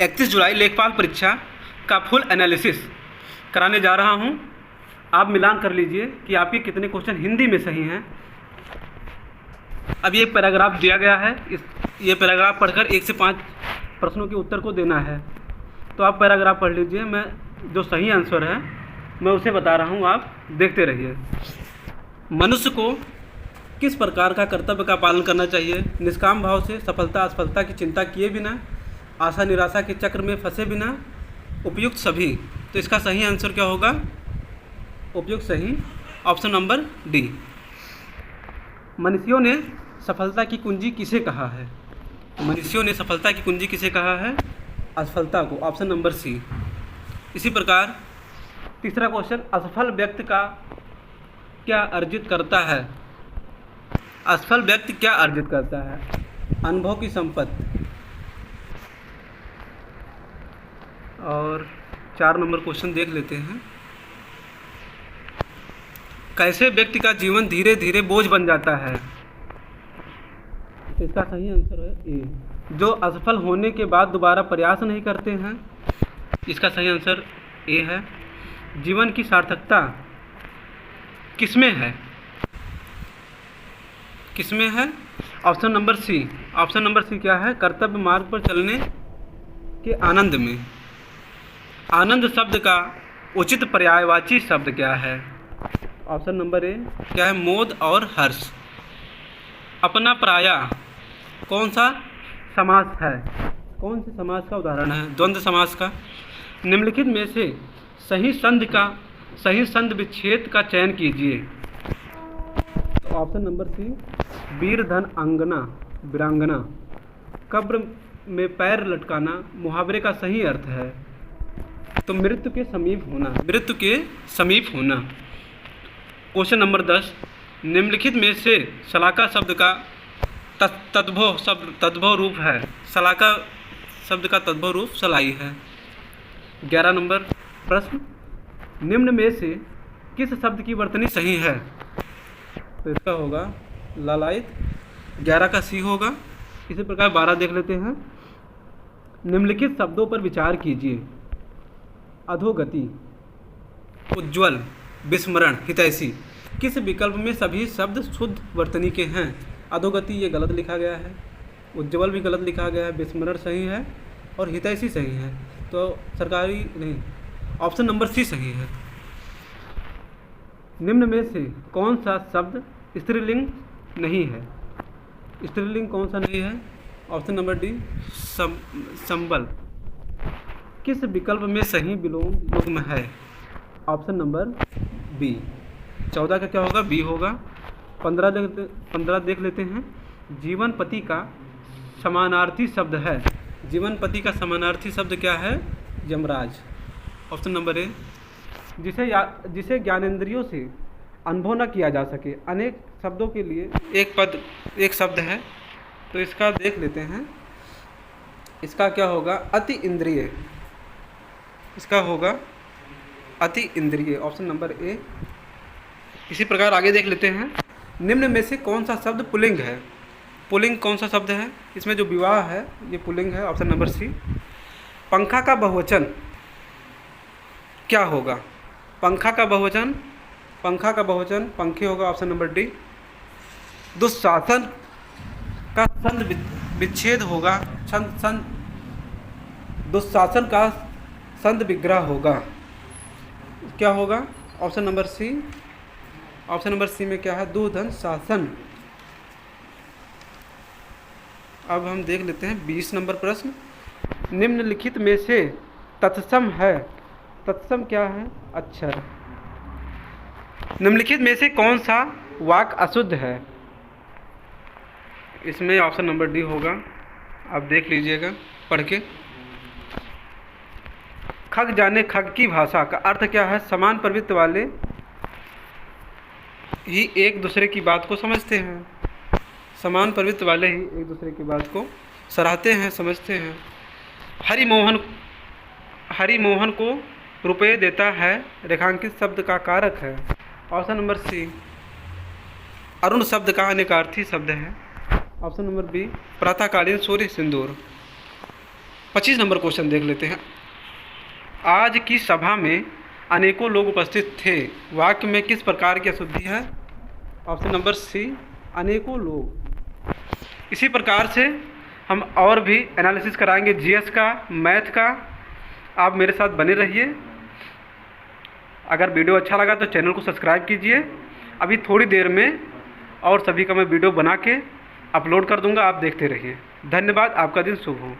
31 जुलाई लेखपाल परीक्षा का फुल एनालिसिस कराने जा रहा हूं। आप मिलान कर लीजिए कि आपके कितने क्वेश्चन हिंदी में सही हैं। अब ये पैराग्राफ दिया गया है, ये पैराग्राफ पढ़कर 1 से 5 प्रश्नों के उत्तर को देना है। तो आप पैराग्राफ पढ़ लीजिए, मैं जो सही आंसर है मैं उसे बता रहा हूँ, आप देखते रहिए। मनुष्य को किस प्रकार का कर्तव्य का पालन करना चाहिए? निष्काम भाव से, सफलता असफलता की चिंता किए बिना, आशा निराशा के चक्र में फंसे बिना, उपयुक्त सभी। तो इसका सही आंसर क्या होगा? उपयुक्त सही, ऑप्शन नंबर डी। मनुष्यों ने सफलता की कुंजी किसे कहा है? मनुष्यों ने सफलता की कुंजी किसे कहा है? असफलता को, ऑप्शन नंबर सी। इसी प्रकार तीसरा क्वेश्चन, असफल व्यक्ति का क्या अर्जित करता है? असफल व्यक्ति क्या अर्जित करता है? अनुभव की संपत्ति। और 4 नंबर क्वेश्चन देख लेते हैं। कैसे व्यक्ति का जीवन धीरे धीरे बोझ बन जाता है? इसका सही आंसर है ए। जो असफल होने के बाद दोबारा प्रयास नहीं करते हैं। इसका सही आंसर ए है। जीवन की सार्थकता किसमें है? किसमें है? Option number C. Option number C क्या है? कर्तव्य मार्ग पर चलने के आनंद में। आनंद शब्द का उचित पर्यायवाची शब्द क्या है? ऑप्शन नंबर ए क्या है? मोद और हर्ष। अपना पराया कौन सा समास है? कौन से समास का उदाहरण है? द्वंद्व समास का। निम्नलिखित में से सही संधि विच्छेद का चयन कीजिए। तो ऑप्शन नंबर सी, वीर धन अंगना वीरांगना। कब्र में पैर लटकाना मुहावरे का सही अर्थ है। तो मृत्यु के समीप होना, मृत्यु के समीप होना। क्वेश्चन नंबर 10, निम्नलिखित में से शलाका शब्द का तद्भव रूप है। शलाका शब्द का तद्भव रूप सलाई है। 11 नंबर प्रश्न, निम्न में से किस शब्द की वर्तनी सही है? तो इसका होगा लालायित। 11 का सी होगा। इसी प्रकार 12 देख लेते हैं। निम्नलिखित शब्दों पर विचार कीजिए। अधोगति, उज्ज्वल, विस्मरण, हितैषी। किस विकल्प में सभी शब्द शुद्ध वर्तनी के हैं? अधोगति ये गलत लिखा गया है, उज्ज्वल भी गलत लिखा गया है, विस्मरण सही है और हितैषी सही है। तो सरकारी नहीं, ऑप्शन नंबर सी सही है। निम्न में से कौन सा शब्द स्त्रीलिंग नहीं है? स्त्रीलिंग कौन सा नहीं है? ऑप्शन नंबर डी, संबल। किस विकल्प में सही विलोम युग्म है? Option number B. 14 का क्या होगा? बी होगा। 15 देख लेते हैं। जीवन पति का समानार्थी शब्द है। जीवन पति का समानार्थी शब्द क्या है? यमराज। Option number A. जिसे ज्ञानेंद्रियों से अनुभव न किया जा सके। अनेक शब्दों के लिए एक शब्द है, तो इसका देख लेते हैं। इसका क्या होगा? अति इंद्रिय। इसका होगा अति इंद्रिय, ऑप्शन नंबर ए। इसी प्रकार आगे देख लेते हैं। निम्न में से कौन सा शब्द पुल्लिंग है? पुल्लिंग कौन सा शब्द है? इसमें जो विवाह है ये पुल्लिंग है, ऑप्शन नंबर सी। पंखा का बहुवचन क्या होगा? पंखा का बहुवचन पंखे होगा, ऑप्शन नंबर डी। दुशासन का संधि विच्छेद होगा, दुशासन का संधि विग्रह होगा। क्या होगा? Option number C. Option number C में क्या है? दुधन शासन। अब हम देख लेते हैं 20 नंबर प्रश्न। निम्नलिखित में से तत्सम है। तत्सम क्या है? अक्षर। निम्नलिखित में से कौन सा वाक्य अशुद्ध है? इसमें ऑप्शन नंबर डी होगा। आप देख लीजिएगा पढ़ के। खग जाने खग की भाषा का अर्थ क्या है? समान प्रवृत्ति वाले ही एक दूसरे की बात को समझते हैं। समान प्रवृत्ति वाले ही एक दूसरे की बात को सराहते हैं, समझते हैं। हरिमोहन को रुपये देता है रेखांकित शब्द का कारक है। ऑप्शन नंबर सी। अरुण शब्द का अनेकार्थी शब्द है। ऑप्शन नंबर बी, प्रातःकालीन सूर्य सिंदूर। 25 नंबर क्वेश्चन देख लेते हैं। आज की सभा में अनेकों लोग उपस्थित थे, वाक्य में किस प्रकार की अशुद्धि है? ऑप्शन नंबर सी, अनेकों लोग। इसी प्रकार से हम और भी एनालिसिस कराएंगे जीएस का, मैथ का। आप मेरे साथ बने रहिए। अगर वीडियो अच्छा लगा तो चैनल को सब्सक्राइब कीजिए। अभी थोड़ी देर में और सभी का मैं वीडियो बना के अपलोड कर दूंगा, आप देखते रहिए। धन्यवाद, आपका दिन शुभ हो।